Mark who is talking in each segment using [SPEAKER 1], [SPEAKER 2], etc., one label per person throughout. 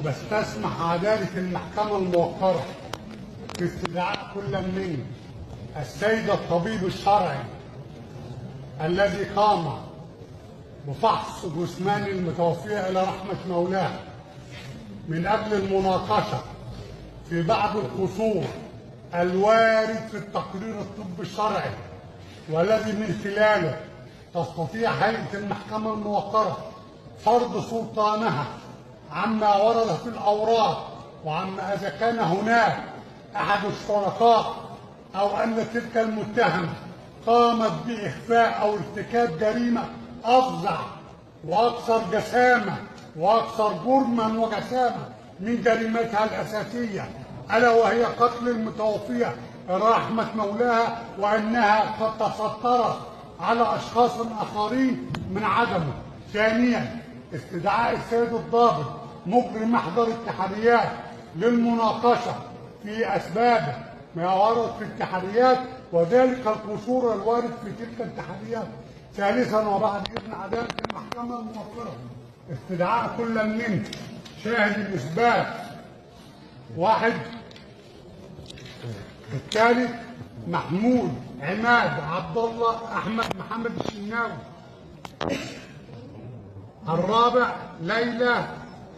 [SPEAKER 1] بستسمح عدالة المحكمة الموقرة في استدعاء كل من السيد الطبيب الشرعي الذي قام بفحص جثمان المتوفية إلى رحمة مولاه من أجل المناقشة في بعض القصور الوارد في التقرير الطبي الشرعي، والذي من خلاله تستطيع هيئة المحكمة الموقرة فرض سلطانها عما ورد في الأوراق، وعما إذا كان هناك أحد الشركاء أو أن تلك المتهمة قامت بإخفاء أو ارتكاب جريمة أفظع وأكثر جسامة وأكثر جرما وجسامة من جريمتها الأساسية، ألا وهي قتل المتوفية رحمة مولاها، وأنها قد تسترت على أشخاص آخرين من عدمه. ثانيا، استدعاء السيد الضابط مجري محضر التحريات للمناقشة في أسباب ما ورد في التحريات وذلك القصور الوارد في تلك التحريات. ثالثا، وبعد إذن عدالة المحكمة الموقرة، استدعاء كل من شاهد الإثبات واحد. الثالث، محمود عماد عبد الله أحمد محمد الشناوي. الرابع، ليلى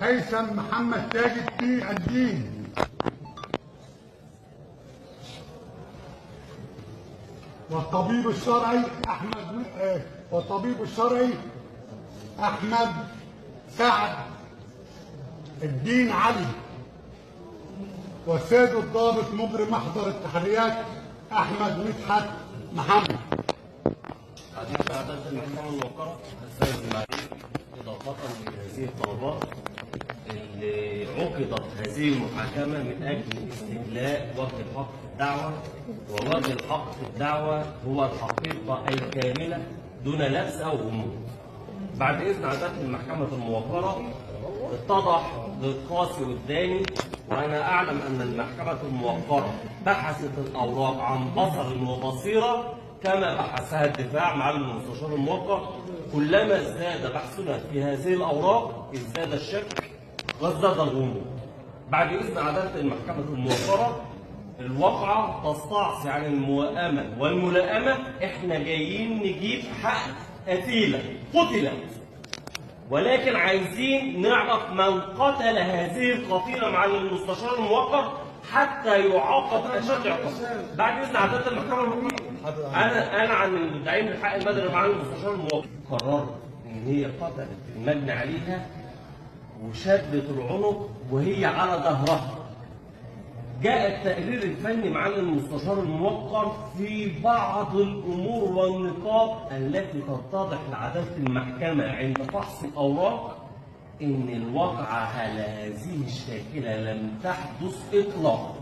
[SPEAKER 1] هيثم محمد تاجد في الدين. والطبيب الشرعي أحمد سعد الدين علي. والسيد الضابط مجري محضر التحريات أحمد مدحت محمد.
[SPEAKER 2] حديث عدالة المحكمة الموقرة السيد المعرفي إضافة لهذه الطلبات اللي عقدت هذه المحاكمة من أجل استجلاء وجه الحق في الدعوة، ووجه الحق في الدعوة هو الحقيقة الكاملة دون لبس أو غموض. بعد إذن عدالة المحكمة الموقرة اتضح للقاصي والداني، وأنا أعلم أن المحكمة الموقرة بحثت الأوراق عن بصر وبصيرة كما بحثها الدفاع مع المستشار الموقر. كلما ازداد بحثنا في هذه الأوراق ازداد الشك وازداد الغموض. بعد إذن عدالة المحكمة الموقرة، الواقعة تستعصي عن الموائمة والملائمة. احنا جايين نجيب حق قتيلة قتلت، ولكن عايزين نعرف من قتل هذه القتيلة مع المستشار الموقر حتى يعاقب اشد عقاب. بعد اذن عدالة المحكمة الموقرة، انا عن المدعين بالحق المدني مع المستشار الموقر قررت ان هي قتلت المجني عليها وشدت العنق وهي على ظهرها. جاء التقرير الفني مع المستشار الموقر في بعض الامور والنقاط التي تتضح لعدالة المحكمة عند فحص الاوراق ان الواقعة على هذه الشاكلة لم تحدث اطلاقا.